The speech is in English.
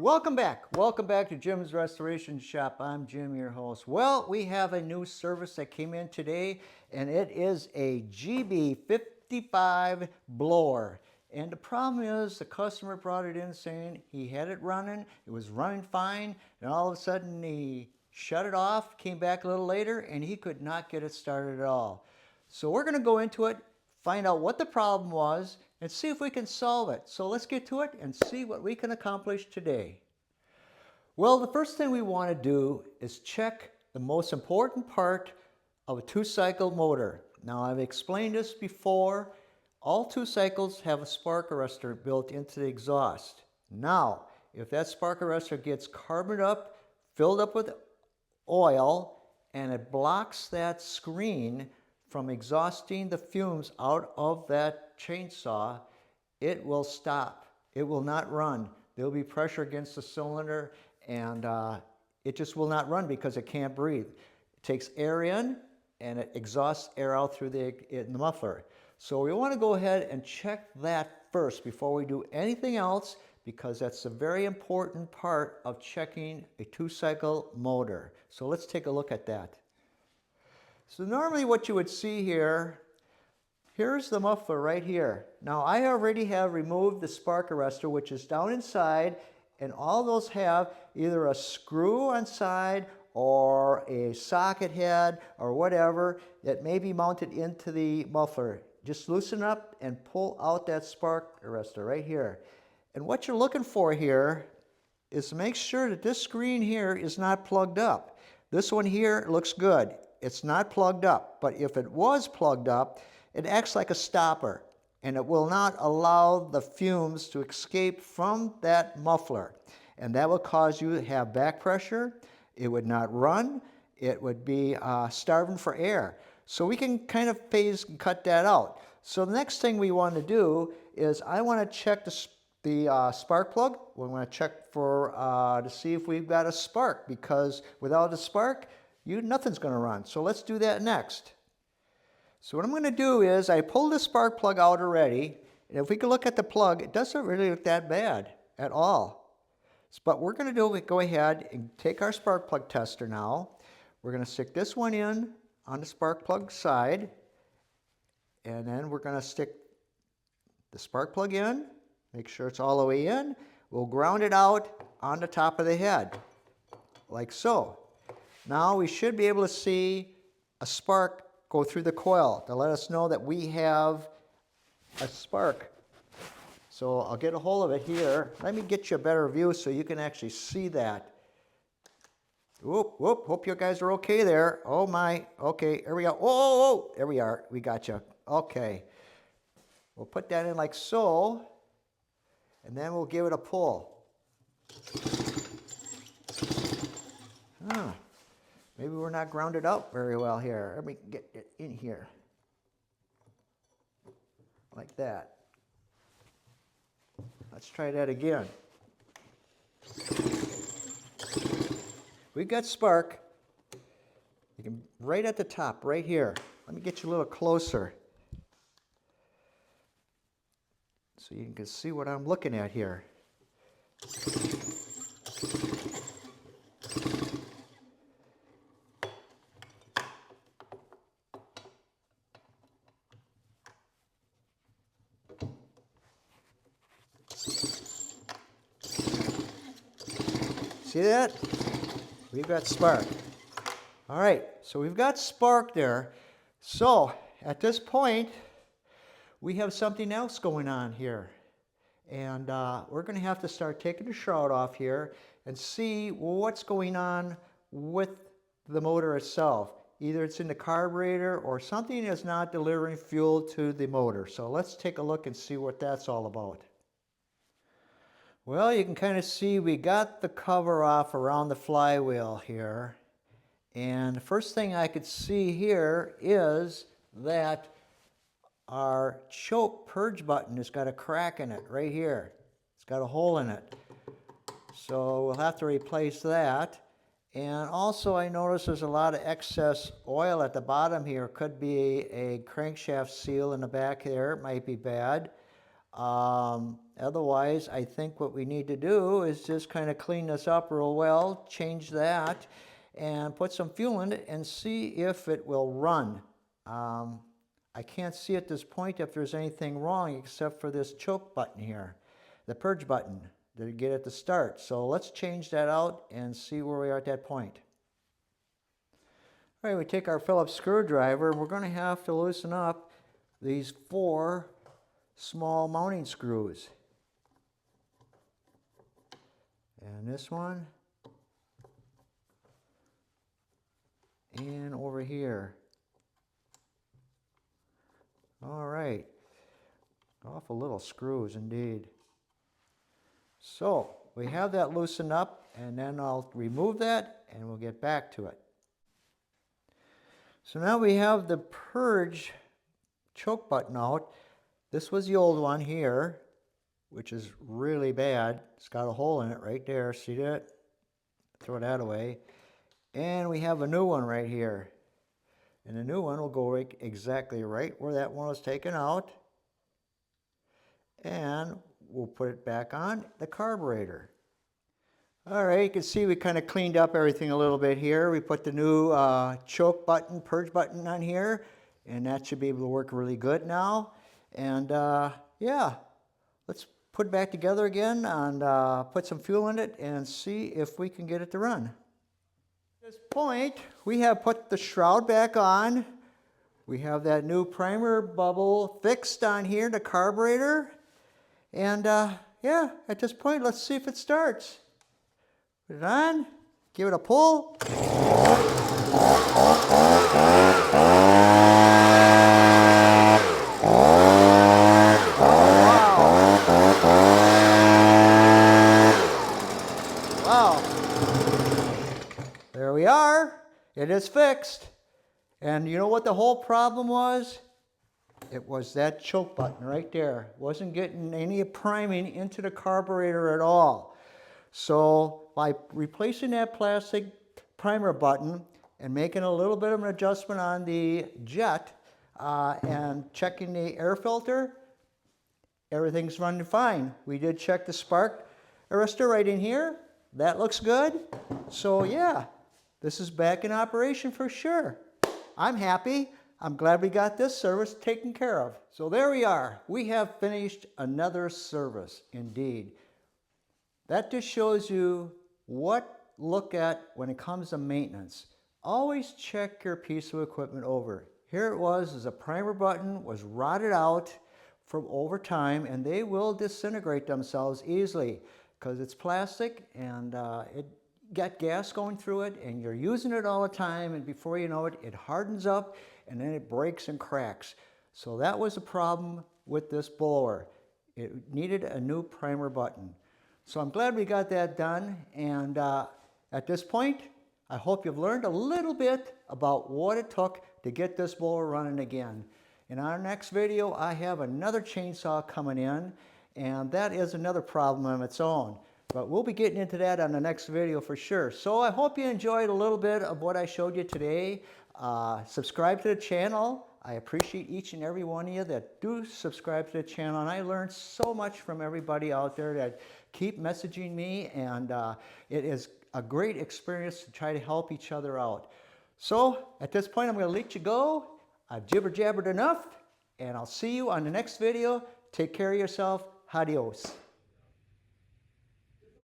Welcome back. Welcome back to Jim's Restoration Shop. I'm Jim, your host. Well, we have a new service that came in today, and it is a GB55 blower. And the problem is the customer brought it in saying he had it running, it was running fine, and all of a sudden he shut it off, came back a little later, and he could not get it started at all. So we're going to go into it, find out what the problem was, and see if we can solve it. So let's get to it and see what we can accomplish today. Well, the first thing we want to do is check the most important part of a two-cycle motor. Now, I've explained this before. All two cycles have a spark arrestor built into the exhaust. Now, if that spark arrestor gets carboned up, filled up with oil, and it blocks that screen from exhausting the fumes out of that chainsaw, it will stop. It will not run. There will be pressure against the cylinder, and it just will not run because it can't breathe. It takes air in and it exhausts air out through the muffler. So we want to go ahead and check that first before we do anything else, because that's a very important part of checking a two-cycle motor. So let's take a look at that. So normally what you would see here, here's the muffler right here. Now I already have removed the spark arrestor, which is down inside, and all those have either a screw on side or a socket head or whatever that may be mounted into the muffler. Just loosen up and pull out that spark arrestor right here. And what you're looking for here is to make sure that this screen here is not plugged up. This one here looks good. It's not plugged up, but if it was plugged up, it acts like a stopper, and it will not allow the fumes to escape from that muffler. And that will cause you to have back pressure. It would not run. It would be starving for air. So we can kind of phase and cut that out. So the next thing we want to do is I want to check the spark plug. We want to check for to see if we've got a spark, because without a spark, nothing's going to run. So let's do that next. So what I'm going to do is I pulled the spark plug out already, and if we can look at the plug, it doesn't really look that bad at all. But we're going to do is go ahead and take our spark plug tester now. We're going to stick this one in on the spark plug side, and then we're going to stick the spark plug in, make sure it's all the way in. We'll ground it out on the top of the head, like so. Now we should be able to see a spark go through the coil to let us know that we have a spark. So I'll get a hold of it here. Let me get you a better view so you can actually see that. Whoop, whoop, hope you guys are okay there. Oh my, okay, here we go. Oh, there we are, we got you. Okay, we'll put that in like so, and then we'll give it a pull. Maybe we're not grounded out very well here. Let me get it in here. Like that. Let's try that again. We got spark. You can right at the top, right here. Let me get you a little closer so you can see what I'm looking at here. See that? We've got spark. All right, so we've got spark there. So at this point, we have something else going on here. And we're going to have to start taking the shroud off here and see what's going on with the motor itself. Either it's in the carburetor or something is not delivering fuel to the motor. So let's take a look and see what that's all about. Well, you can kind of see we got the cover off around the flywheel here. And the first thing I could see here is that our choke purge button has got a crack in it right here. It's got a hole in it. So we'll have to replace that. And also I notice there's a lot of excess oil at the bottom here. Could be a crankshaft seal in the back there. It might be bad. Otherwise, I think what we need to do is just kind of clean this up real well, change that, and put some fuel in it and see if it will run. I can't see at this point if there's anything wrong except for this choke button here, the purge button that you get at the start. So let's change that out and see where we are at that point. All right, we take our Phillips screwdriver. We're going to have to loosen up these 4 small mounting screws. And this one. And over here. All right. Awful little screws indeed. So we have that loosened up, and then I'll remove that and we'll get back to it. So now we have the purge choke button out. This was the old one here, which is really bad. It's got a hole in it right there. See that? Throw that away. And we have a new one right here. And the new one will go exactly right where that one was taken out. And we'll put it back on the carburetor. All right, you can see we kind of cleaned up everything a little bit here. We put the new choke button, purge button on here, and that should be able to work really good now. And yeah, let's put it back together again and put some fuel in it and see if we can get it to run. At this point, we have put the shroud back on. We have that new primer bubble fixed on here, the carburetor. And yeah, at this point, let's see if it starts. Put it on, give it a pull. Wow. There we are. It is fixed. And you know what the whole problem was? It was that choke button right there. Wasn't getting any priming into the carburetor at all. So by replacing that plastic primer button and making a little bit of an adjustment on the jet and checking the air filter, everything's running fine. We did check the spark arrestor right in here. That looks good. So yeah, this is back in operation for sure. I'm happy. I'm glad we got this service taken care of. So there we are. We have finished another service indeed. That just shows you what to look at when it comes to maintenance. Always check your piece of equipment over. Here it was, as a primer button was rotted out from over time, and they will disintegrate themselves easily because it's plastic and it got gas going through it, and you're using it all the time, and before you know it, it hardens up and then it breaks and cracks. So that was a problem with this blower. It needed a new primer button. So I'm glad we got that done, and at this point, I hope you've learned a little bit about what it took to get this blower running again. In our next video, I have another chainsaw coming in, and that is another problem on its own. But we'll be getting into that on the next video for sure. So I hope you enjoyed a little bit of what I showed you today. Subscribe to the channel. I appreciate each and every one of you that do subscribe to the channel, and I learned so much from everybody out there that keep messaging me, and it is a great experience to try to help each other out. So at this point, I'm going to let you go. I've jibber-jabbered enough, and I'll see you on the next video. Take care of yourself. Adios.